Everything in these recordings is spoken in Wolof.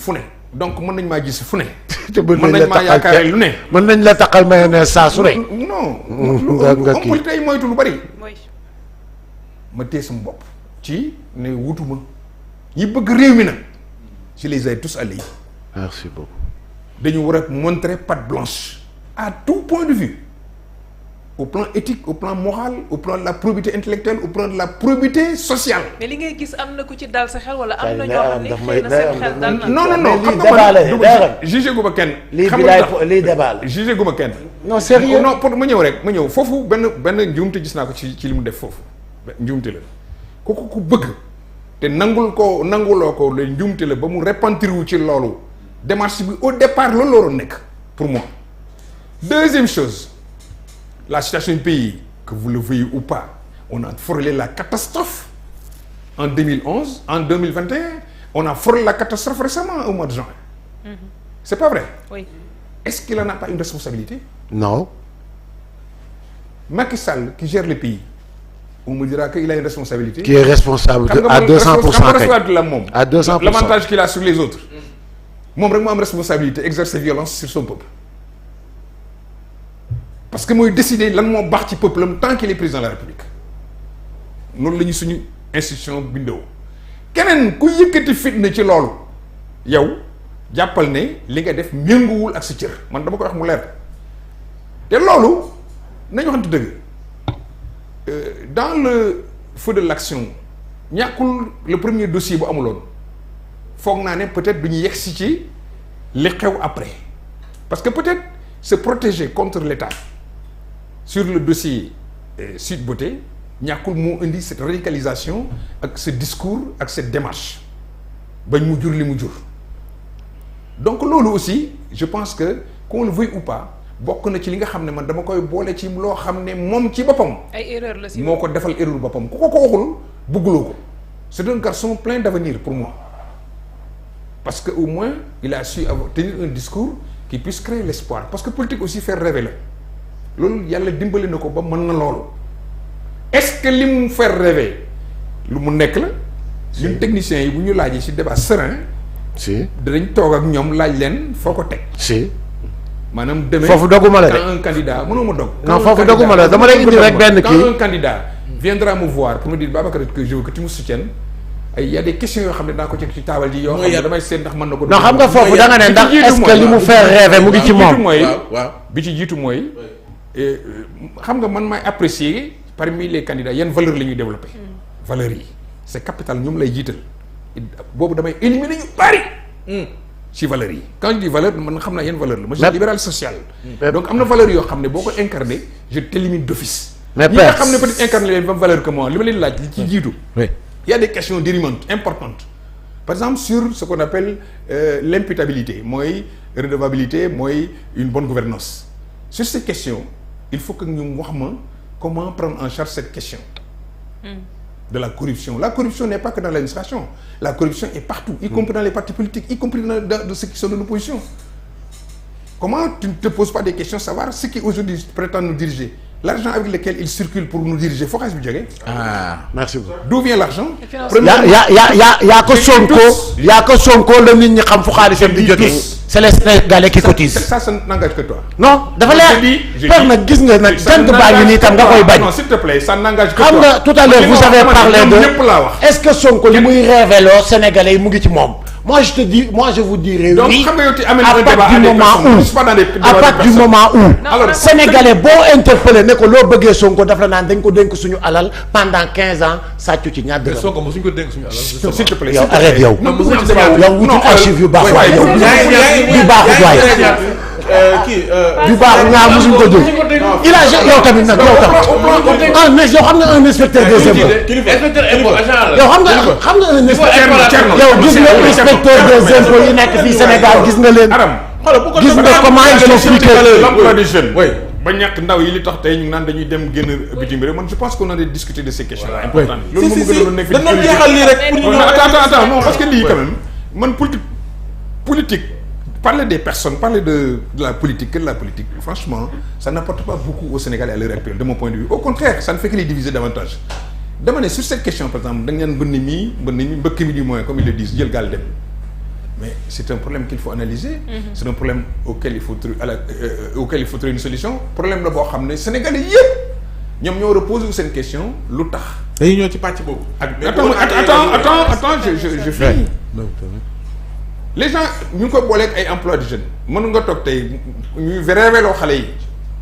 fu ne donc mën nañ maa gis fu ne. te mën nañ maa yaakaare lu ne. mën nañ la takkal mayonnaise saa su ne. non. nga kii am tey moytu lu bari. ma téye sama bopp. ci ne wutuma ñi bëgg réew mi nag je les ai tous alliés. merci beaucoup. dañu war a montrer patte blanche à tout point de vue au plan éthique au plan moral au plan de la probité intellectuelle au plan de la probité sociale. mais li ngay gis am na ku ci dal sa xel wala am na ñoo xam ne xëy na seen xel dal na. non non non lii débat la jugé gu ma kenn. lii débat la jugé gu ma kenn. non sérieux non pour ma ñëw rek ma ñëw foofu benn njuumte gis naa ko ci li mu def foofu njuumte la ku bëgg te nanguloo ko la njuumte la ba mu repentir wu ci loolu démarche bi au départ loolu la waroon nekk pour moi. Deuxième chose, la situation du pays, que vous le veuillez ou pas, on a frôlé la catastrophe en 2011, en 2021, on a frôlé la catastrophe récemment au mois de juin. C'est pas vrai? Oui. Est-ce qu'il en a pas une responsabilité? Non. Macky Sall qui gère le pays, on me dira qu'il a une responsabilité. Qui est responsable à 200%. À 200%. L'avantage qu'il a sur les autres. Moom rek moo am responsabilité exercer violence sur son peuple. Parce que mooy décider lan moo baax ci peuple am tant qu'il est président de la République noonu la ñu suñu institution bindoo keneen ku yëkkati fitna ci loolu yow jàppal ne li nga def méngoowul ak sa cër man dama koy wax mu leer te loolu nañu waxante dëgg dans le feu de l'action ñàkkul le premier dossier bu amuloon foog naa ne peut-être du ñu yegsi ci li xew après parce que peut-être se protéger contre l'État sur le dossier Sweet Beauté ñàkkul moo indi cette radicalisation ak ce discours ak cette démarche bañ mu jur li mu jur donc loolu aussi je pense que qu'on le veuille ou pas bokk na ci li nga xam ne man dama koy boole ci loo xam ne moom ci boppam ay erreur la si moo ko defal erreur boppam ku ko waxul bëgguloo ko c'est un garçon plein d'avenir pour moi parce que au moins il a su tenir un discours qui puisse créer l'espoir parce que politique aussi faire rêver la loolu yàlla dimbali na ko ba mën na loolu est-ce que li mu faire rêver lu mu nekk la ñun techniciens yi bu ñu laajee ci débat serein si danañ toog ak ñoom laaj leen foo ko teg si maanaam demee foofu dogguma la de quand un candidat mënoo ma dog non foofu dogguma la dama lay indi rek benn kii quand un candidat viendra me voir pour me dire Babacar que je veux que tu me soutiennes ay y a des questions yoo xam ne daa ko ci taabal ji yoo xam ne damay seet ndax mën na ko. non xam nga foofu da nga ne ndax est-ce que li mu faire rêver mu ngi ci moom. bi ci jiitu mooy xam nga man maay apprécier parmi les candidats yan valeurs la ñuy développer. valeurs yi c'est capital ñoom lay jiital boobu damay éliminer ñu bari. ci valeurs yi quand je dis valeur man xam naa yan valeur la. moi je suis libéral social. donc am na valeurs yoo xam ne boo ko incarné je t'élimine d'office. mais ñi nga xam ne peut-être incarné leen même valeur que moi li ma leen laaj li ci jiitu. Il y a des questions dirimantes importantes par exemple sur ce qu'on appelle l'imputabilité mooy redevabilité mooy une bonne gouvernance sur ces questions il faut que ñu wax ma comment prendre en charge cette question de la corruption n'est pas que dans l'administration la corruption est partout y compris dans les partis politiques y compris dans ceux qui sont de l'opposition comment tu ne te poses pas des questions savoir ceux qui aujourd'hui prétendent nous diriger l'argent avec lequel il circule pour nous diriger foo xaalis bi jógee. merci beaucoup. D'où vient l'argent? yaa ko Sonko la nit ñi xam fu xaalisam di jógee. c'est les Sénégalais qui cotisent. ça n'engage que toi. non dafa leer. per nag gis nga nag jant baa ngi nii tam nga koy bañ. non s'il te plaît ça n'engage que toi. xam nga tout à l'heure vous avez parlé de est-ce que Sonko li muy révélo Sénégalais yi mu ngi ci moom. moi je vous dirai oui à partir du moment où Sénégalais boo interpellé ne ko loo bëggee Sonko daf la naan dañ ko dénk suñu alal pendant 15 ans sàccu ci ñaar dërëm. Sonko mosuñ ko dénk suñu alal. s'il te plaît yow arrête yow. yow wutul archive yu baax waay yow yu baaxut waay. du baax ñaar mosuñ ko jël. il a yow tamit nag yow tamit yow xam nga un inspecteur des impôts. yow xam nga un inspecteur yow gis nga inspecteur des impôts yi nekk fii Sénégal gis nga leen. gis nga comment ils sont fliqués. l'emploi des jeunes. ba ñàkk ndaw yi li tax tey ñu naan dañuy dem génn bitim réew man je pense qu'on a discuté de ces questions là importantes. loolu moom gënoon nekk dañoo jeexal lii rek pour ñu. attends non parce que lii quand même man politique parler des personnes parler de la politique que de la politique franchement ça n'apporte pas beaucoup au Sénégal à l'heure actuelle de mon point de vue au contraire ça ne fait que les diviser davantage dama ne sur cette question par exemple dañ naan mbëkk mi du moins comme ils le disent jël gaal dem mais c'est un problème qu'il faut analyser. C'est un problème auquel il faut trouver une solution. Problème la boo xam ne Sénégalais yëpp ñoom ñoo reposé wu seen question lu tax. dañuy ñëw ci pàcc boobu. Attends, je finis. Les gens ñu ngi koy booleeg ay emploi de jeunes mën nga toog tey ñuy révéloo xale yi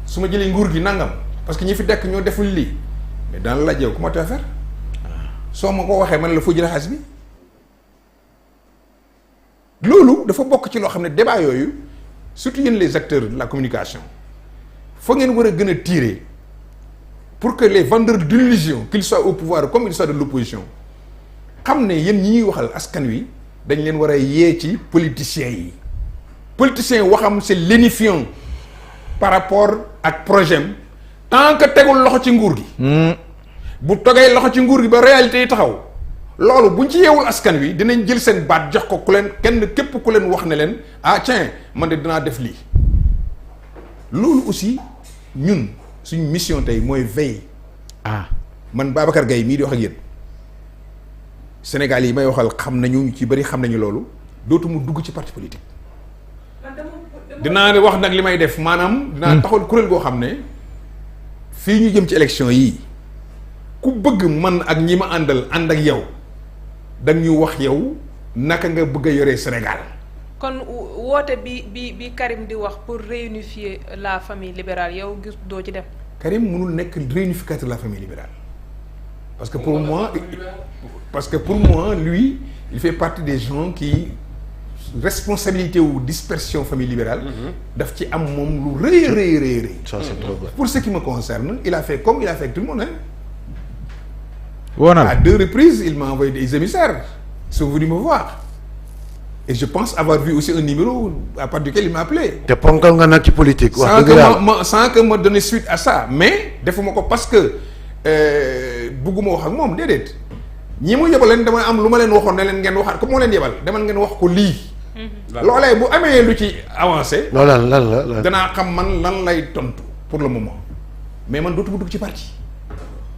su ma jëlee nguur gi nangam parce que ñi fi dekk ñoo deful lii mais daan la laaj yow comment tu vas faire soo ma ko waxee man la foo jëlee xaalis bi loolu dafa bokk ci loo xam ne débat yooyu surtout yéen les acteurs de la communication foo ngeen war a gën a tirer pour que les vendeurs d'illusions qu'ils soient au pouvoir comme ils soient de l'opposition xam ne yéen ñi ñuy waxal askan wi dañ leen war a yee ci politiciens yi waxam c'est lénifiant par rapport ak projet am tant que tegul loxo ci nguur gi bu togee loxo ci nguur gi ba réalité yi taxaw loolu buñ ci yeewul askan wi dinañ jël seen baat jox ko ku leen képp ku leen wax ne leen ah tiens man de dinaa def lii loolu aussi ñun suñ mission tey mooy veille man Babacar Gaye mii di wax ak yéen Sénégal yi may waxal xam nañu ci bëri xam nañu loolu dootuma dugg ci parti politique dinaa wax nag li may def maanaam dinaa taxawal kuréel goo xam ne fii ñu jëm ci élection yii ku bëgg man ak ñi ma ànd ak yow da ñu wax yow naka nga bëgg a yoree Sénégal. kon woote bi Karim di wax pour réunifier la famille libérale yow gis doo ci dem. Karim mënul nekk réunificateur de la famille libérale parce que pour moi lui il fait partie des gens qui responsabilité wu dispersion famille libérale daf ci am moom lu rëy. Ça c'est trop bien. Pour ce qui me concerne il a fait comme il a fait avec tout le monde woonal à 2 reprises il m'a envoyé des émissaires ils sont venus me voir et je pense avoir vu aussi un numéro à partir duquel il m'a appelé. te ponkal nga nag ci politique. sans que ma donner suite à ça mais defuma ko parce que bugguma wax ak moom déedéet ñi mu yebal leen dama am lu ma leen waxoon ne leen ngeen waxaat ko moo leen yebal demal ngeen wax ko lii. loolee bu amee lu ci avancé. lan la danaa xam man lan lay tontu pour le moment mais man dootuma dugg ci parti.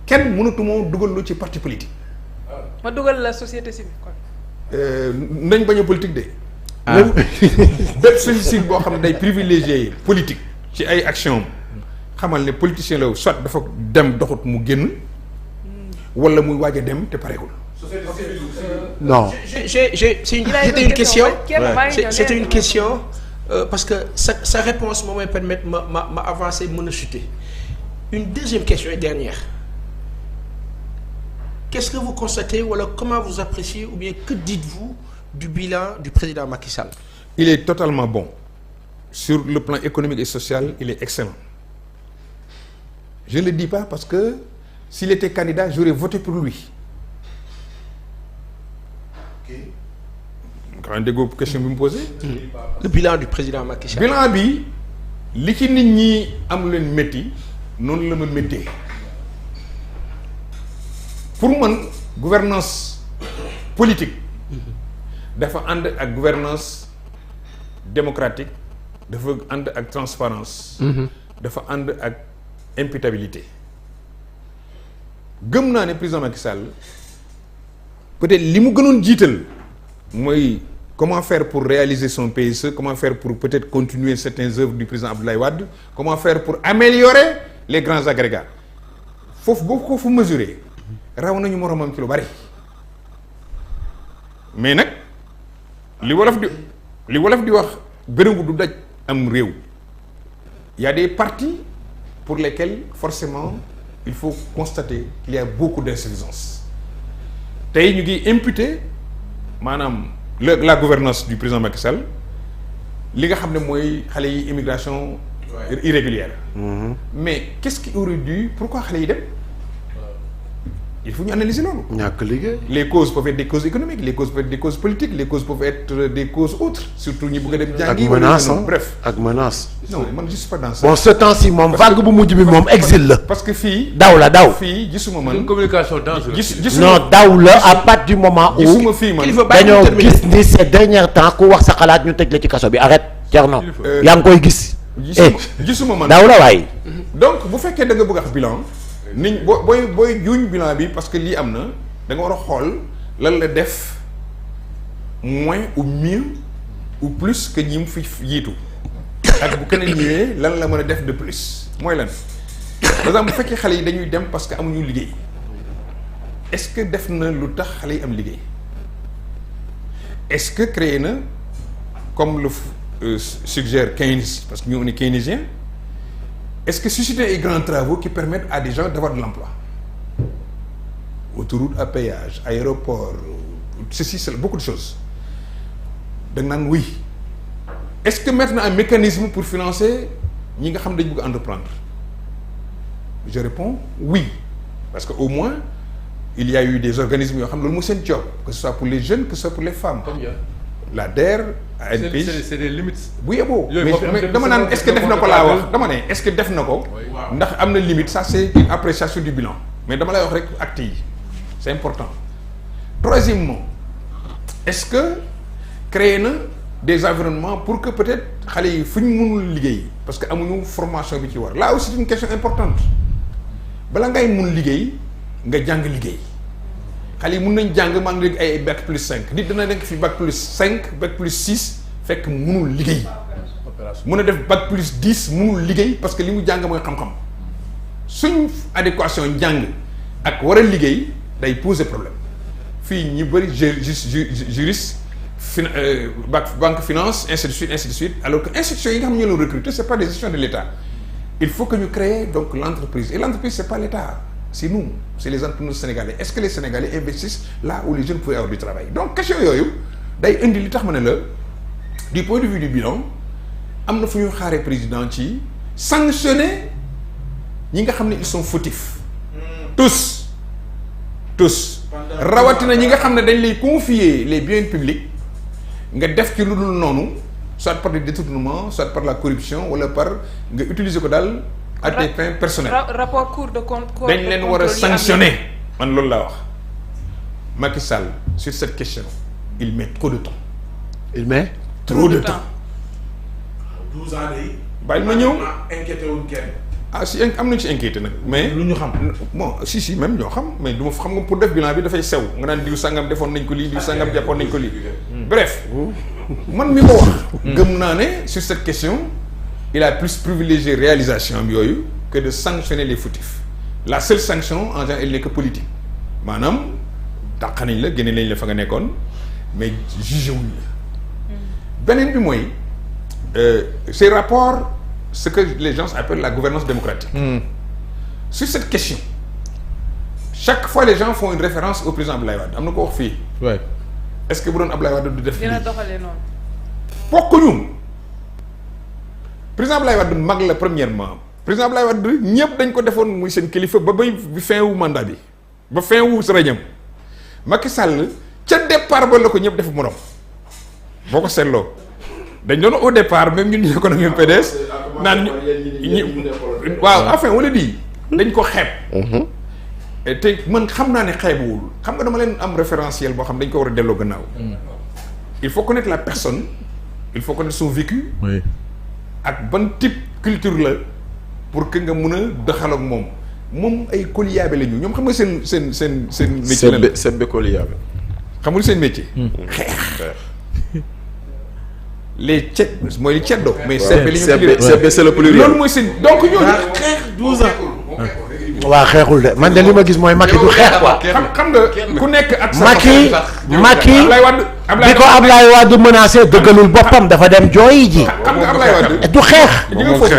kenn mënatuma dugal lu ci parti politique. ma dugal la société civile kon. nañ bañ a politique de. bépp société civile boo xam ne day privilégié politique ci ay action xamal ne politicien la soit dafa dem doxut mu génn wala muy waaj a dem te pareegul. non. C'était une question. C'était une question parce que sa réponse moo may permettre ma avancer mën a chuter. Une deuxième question et dernière. Qu'est-ce que vous constatez ou alors comment vous appréciez ou bien que dites-vous du bilan du président Macky Sall? Il est totalement bon. Sur le plan économique et social, il est excellent. Je ne le dis pas parce que s'il était candidat, j'aurais voté pour lui. Quand déggoo question bi mu posé. Le bilan du président Macky Sall. Bilan bi li ci nit ñi am leen métti noonu la ma méttee. Pour man gouvernance politique dafa ànd ak gouvernance démocratique dafa ànd ak transparence dafa ànd ak imputabilité gëm naa ne président Macky Sall peut-être li mu gënoon jiital mooy comment faire pour réaliser son PSE, comment faire pour peut-être continuer certaines œuvres du président Abdoulaye Wade, comment faire pour améliorer les grands agrégats. Foofu boo ko fu mesurer raw nañu moromam ci lu bari mais nag li wolof di wax bërëngu du daj am réew. Il y a des partis pour lesquels forcément il faut constater qu'il y a beaucoup d'insuffisance. Tey ñu ngi imputer maanaam la gouvernance du président Macky Sall li nga xam ne mooy xale yi immigration irrégulière. Mais qu'est-ce qui aurait dû pourquoi xale yi dem. Il faut ñu analyser loolu. ñàkk liggéey. Les causes peuvent être des causes économiques, les causes peuvent être des causes politiques, les causes peuvent être des causes autres, surtout ñi bëgg a dem jàngi. ak menace bref. ak menace. Non man je suis pas dans ça. Bon ce temps-ci moom vague bu mujj bi moom exil la. Parce que fii. daw fii gisuma man. une communication dangereuse. non daw la à partir du moment où. gisuma fii man dañoo gis ni ces derniers temps ku wax sa xalaat ñu tëj la ci kaso bi arrête Thierno. yaa ngi koy gis. gisuma man daw la waay. donc bu fekkee da nga bëgg a wax bilan. niñ booy juuñ bilan bi parce que lii am na da nga war a xool lan la def moins ou mieux ou plus que ñi mu fi jiitu ak bu keneen ñëwee lan la mën a def de plus mooy lan par exemple bu fekkee xale yi dañuy dem parce que amuñu liggéey est-ce que def na lu tax xale yi am liggéey est-ce que créé na comme le suggère Keynes parce que ñu on est keynésien est-ce que susciter ay grands travaux qui permettent à des gens d'avoir de l'emploi autoroute à péage aéroport ceci cela beaucoup de choses da nga naan oui est-ce que mettre na un mécanisme pour financer ñi nga xam dañu bëgg entreprendre je réponds oui parce que au moins il y a eu des organismes yoo xam loolu mooy seen job que ce soit pour les jeunes que ce soit pour les femmes. Comme la DER. ANPEJ c'est des limites. bu yeboo mais dama naan est-ce que def na ko laa wax dama ne est-ce que def na ko. ndax am na limite ça c'est une appréciation du bilan mais dama lay wax rek actes yi c'est important. Troisièmement est-ce que créer na des environnements pour que peut-être xale yi fu ñu mënul liggéey parce que amuñu formation bi ci war là aussi c'est une question importante bala ngay mun liggéey nga jàng liggéey xale yi mun nañ jàng maa ngi léegi ay bac plus 5 nit dana nekk fi bac plus 5 bac plus 6 fekk munul liggéey mun a def bac plus 10 munul liggéey parce que li mu jàng mooy xam-xam suñ adéquation njàng ak war a liggéey day poser problème fii ñu bëri juriste banque finance ainsi de suite alors que institutions yi nga xam ne ñoo leen recruter c'est pas des institutions de l'État il faut que ñu créer donc l'entreprise et l'entreprise c'est pas l'État c'est nous c'est les entrepreneurs sénégalais est-ce que les Sénégalais investissent là où les jeunes pouvaient avoir du travail donc question yooyu day indi li tax ma ne la du point de vue du bilan am na fu ñu xaaree président ci sanctionner ñi nga xam ne ils sont fautifs tous rawatina ñi nga xam ne dañ lay confier les biens publics nga def ci lu dul noonu soit par des détournements soit par la corruption wala par nga utiliser ko daal à des fins personnelles. rapport Cour de compte dañ leen war a sanctionner man loolu laa wax Macky Sall sur cette question il met trop de temps. il met trop de temps. 12 ans de. bàyyi ma ñëw inquiété wuñ kenn. ah si am nañu ci inquiété nag mais lu ñu xam bon si même ñoo xam mais du ma xam nga pour def bilan bi dafay sew nga naan diw sangam defoon nañ ko lii diw sangam jàppoon nañ ko lii bref man mi ko wax gëm naa ne sur cette question il a plus privilégié réalisation am yooyu que de sanctionner les fautifs la seule sanction en général elle n'est que politique maanaam dàq nañ la génne nañ la fa nga nekkoon mais jugé wuñ la beneen bi mooy ces rapports ce que les gens appellent la gouvernance démocratique. Sur cette question chaque fois les gens font une référence au président Abdoulaye Wade am na ko wax fii. est-ce que bu doon Abdoulaye Wade du def. dina doxalee noonu. bokkuñu président Abdoulaye Wade mag la premièrement président Abdoulaye Wade ñëpp dañ ko defoon muy seen kilifa ba bay fin wu mandat bi ba fin wu rañam Macky Sall ca départ ba la ko ñëpp def morom boo ko seetloo dañ doon au départ même ñun ñu nekkoon ak ñoom PDS. naan ñu waaw enfin wala di dañ ko xeeb. te man xam naa ne xeebuwul xam nga dama leen am référentiel boo xam dañ ko war a delloo gannaaw. il faut connaître la personne il faut connaître son vécu. oui. ak ban type culture la pour que nga mun a doxal ak moom ay Koliyabe la ñu ñoom xam nga seen métier la sebbe Koliyabe. xamul seen métier. xeex. les ced mooy li ceddo mais sebbe li ñu sebbe c'est le pluriel loolu mooy seen donc ñooñu xeex 12 ans. waa xeexul de man de li ma gis mooy Macky du xeex quoi. xam nga ku nekk ak sa Macky Ablaye Wade bi ko Ablaye Wade menacé dëggalul boppam dafa dem jooyi ji. xam nga Ablaye Wade du xeex.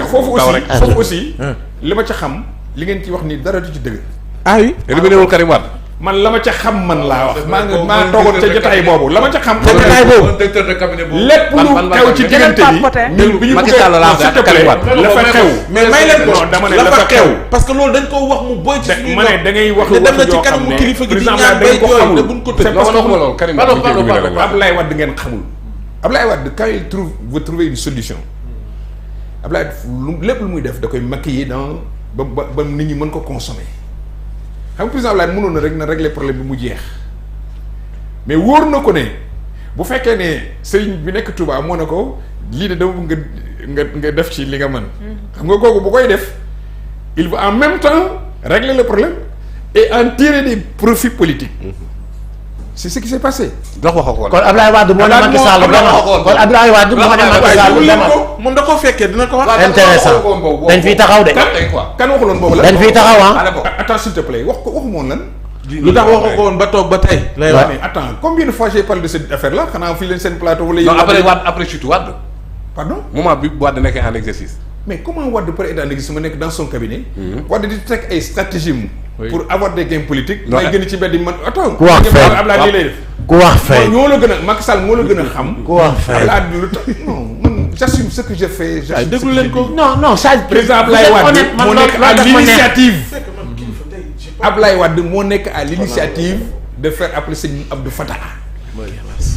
foofu aussi li ma ca xam li ngeen ci wax ni dara du ci dëgg. ah oui. éliminé wul Karim Wade. man la ma ca xam man laa wax maa toogoon ca jotaay boobu la ma ca xam. jotaay boobu directeur de cabinet boobu. lépp lu xew ci diggante bi ñun bi ñu Macky Sall la s'il te plaît la fa xew. mais may leen ko dama ne la fa xew xew. parce que loolu dañ ko wax mu boy ci suñu ma ne da ngay wax te dem na wax ci yoo xam kanamu ne kilifa gi di président ñaan da bay ngeen ko jooy te xamul. buñ ko c'est tëj. parce que loolu Karim Ablaye Wade ngeen xamul. Ablaye Wade quand il trouver une solution Ablaye lépp lu muy def da koy maquiller dans ba nit ñi mën ko consommer xam nga président Ablaye mënoon na rek na régler problème bi mu jeex mais wóor na ko ne bu fekkee ne sëriñ bi nekk Touba moo ne ko lii de dama bëgg nga def ci li nga mën. xam nga kooku bu koy def il va en même temps régler le problème et en tirer des profits politiques. c'est ce qui s'est passé. dox waxoo ko. kon Abdoulaye Wade moo ne Macky Sall kon Abdoulaye Wade moo ne Macky Sall moom da koo fekkee dina ko wax. intéressant dañ fiy taxaw de. kan waxuloon boobu la. dañ fiy taxaw attends s'il te plaît waxu moon lan. lu tax waxoo ko woon ba toog ba tey. lay wax mais attends combien de fois j'ai parlé de cette affaire là xanaa fii leen seen plateau. wala non après Wade après chute Wade. pardon moment bi Wade nekkee en exercice. mais comment Wade peut être en exercice ma nekk dans son cabinet. Wade di teg ay stratégie pour avoir des gains politiques. may gën ci mbedd man attends. ku wax feeñ Abdoulaye lii lay def. ku wax feeñ ñoo la gën a Macky Sall moo la gën a xam. ku wax feeñ Abdoulaye lu tax non man j'assume ce que je fais. ay déglu leen ko. non ça président Abdoulaye Wade moo nekk à l'initiative. Abdoulaye Wade moo nekk à l'initiative de faire appeler sëñ Abdou Fattah.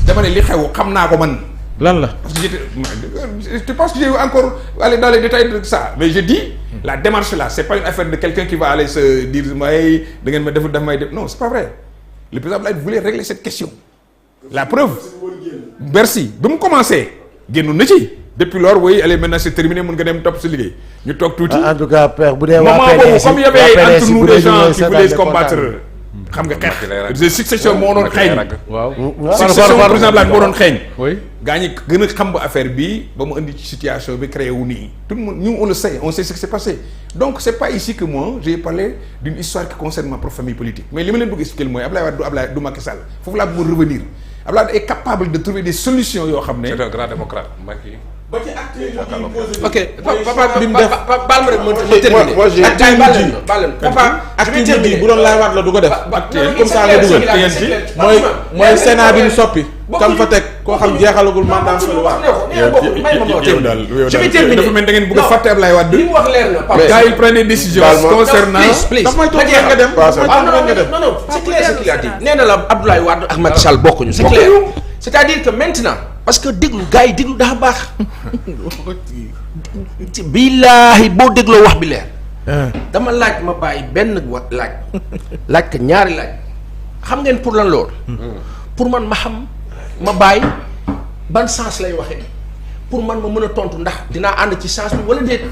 dama ne li xew xam naa ko man. lan la. parce que je pense que j'ai encore aller dans les détails de ça mais je dis la démarche là c'est pas une affaire de quelqu'un qui va aller se dire may da ngeen ma def daf may def non c'est pas vrai le président Abdoulaye voulait régler cette question la preuve Bercy bi mu commencé génnoon na ci depuis lors oui allez maintenant c'est terminé mën nga dem topp si liggéey ñu toog tuuti en tout cas père bu dee moment boobu comme y avait entre nous des gens qui voulaient se combattre xam nga xeex succession moo doon xeeñ succession président Abdoulaye moo doon xeeñ gaa ñi gën a xam ba affaire bi ba mu indi ci situation bi créé wu nii tout le monde ñu on le sait on sait ce qui s'est passé donc c'est pas ici que moi j'ai parlé d'une histoire qui concerne ma propre famille politique mais li ma leen bëgg expliquer mooy Abdoulaye du Macky Sall foofu laa bëgg revenir Abdoulaye est capable de trouver des solutions yoo xam ne c'est un grand démocrate Macky. ba ci acte yi ok papa bi mu def baal ma rek ma terminer. moi j'ai papa acte yi bu doon laay waat la du ko def. comme ça nga dugal mooy Sénat bi ñu soppi. kam fa teg koo xam jeexalagul mandat fa lu wax. je vais terminer dafa mel da ngeen bëgg a fàtte Abdoulaye Wade. li mu wax leer na papa. quand il prenait des décisions concernant. daf may toog nga dem. non c'est clair ce qu'il a dit. nee na la Abdoulaye Wade ak Macky Sall bokkuñu c'est clair. c'est-à-dire que maintenant parce que déglu gars yi déglu dafa baax. billaahi boo dégloo wax bi leer. dama laaj ma bàyyi benn laaj ko ñaari laaj xam ngeen pour lan lool. pour man ma xam ma bàyyi ban sens lay waxee pour man ma mën a tontu ndax dinaa ànd ci sens bi wala déet.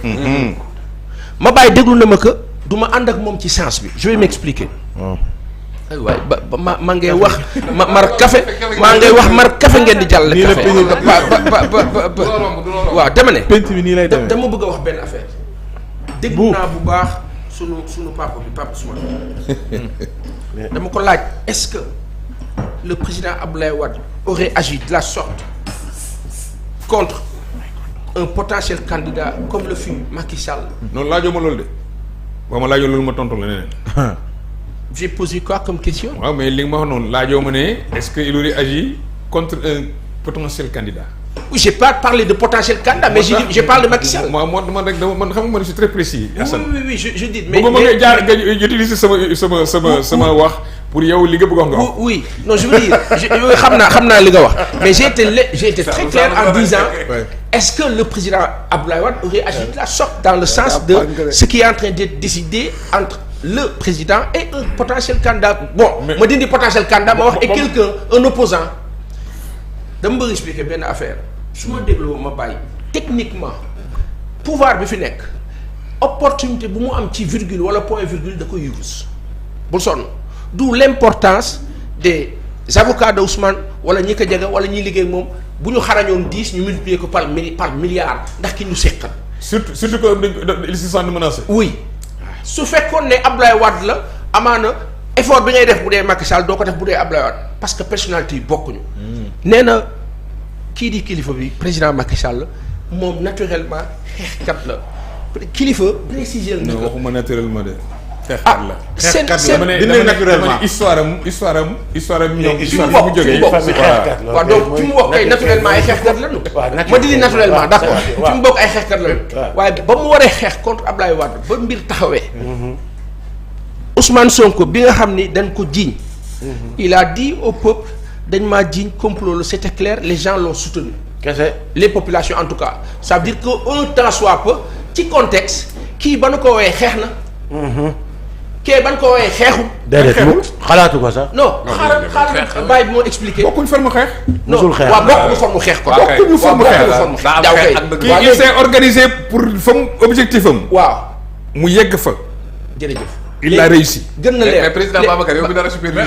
ma bàyyi déglu na ma que du ma ànd ak moom ci sens bi je vais m'expliquer. waay ba ma ngay wax mar café maa ngay wax mar café ngeen di jàll. nii la waaw dama ne. penc bi nii lay demee dama bëgg a wax benn affaire. déglu naa bu baax sunu papa bi Papa Ousmane. dama ko laaj est-ce que le président Abdoulaye Wade aurait agi de la sorte contre un potentiel candidat comme le fut Macky Sall. noonu laajoo ma loolu de boo ma laajoo loolu ma tontu la neneen. j'ai posé quoi comme question. waaw mais li nga ma wax noonu laajoo ma ne est-ce que il aurait agi contre un potentiel candidat. oui j'ai pas parlé de potentiel candidat mais je parle de Macky Sall. man rek dama man xam nga man je suis très précis. Assane oui je dis mais bëgguma nga jaar nga utiliser sama wax pour yow li nga bëgg wax nga wax. oui non je veux dire xam naa li nga wax mais j'ai été très clair en disant est-ce que le président Abdoulaye Wade aurait agi de la sorte dans le sens de ce qui est en train d'être décidé entre le président et un potentiel candidat bon ma dindi potentiel candidat ma wax et quelqu'un un opposant dama bëgg expliquer benn affaire su ma dégloo ma bàyyi techniquement pouvoir bi fi nekk opportunité bu mu am ci virgule wala point virgule da koy use bul sonn d'où l'importance des avocats de Ousmane wala ñi ko jege wala ñiy liggéey moom bu ñu xarañoon 10 ñu multiplier ko par milliard ndax ki ñu seqal. surtout que ils se sentent menacés. oui su fekkoon ne Abdoulaye Wade la amaana effort bi ngay def bu dee Macky Sall doo ko def bu dee Abdoulaye Wade parce que personnalité yi bokkuñu. nee na kii di kilifa bi président Macky Sall moom naturellement xeexkat la kilifa préciser na. non waxuma naturellement de. xeexkat la seen dina naturellement histoire am ñoom histoire bi mu jógee waaw donc fi mu wax kay naturellement ay xeexkat lañu. ma di naturellement d'accord fi mu bokk ay xeexkat lañu. waaye ba mu waree xeex contre Abdoulaye Wade ba mbir taxawee. Ousmane Sonko bi nga xam ni dañ ko jiiñ. il a dit au peuple dañ maa jiiñ complot la c'était clair les gens l'ont soutenu. kese les populations en tout cas ça veut dire que un temps soit peu ci contexte kii ba nu ko woowee xeex na. kee ban ko woowee xeexu. déedéet mu xalaatu ko sax. non xaaral bàyyi bi moo expliqué. bokkuñ forme xeex. musul xeex waaw bokkuñu forme xeex ko. bokkuñu forme xeex jaaw kay kii il s'est organisé pour fam objectif am. waaw mu yegg fa. jërëjëf. il a réussi. gën na leer mais président Babacar yow mi dara supervisé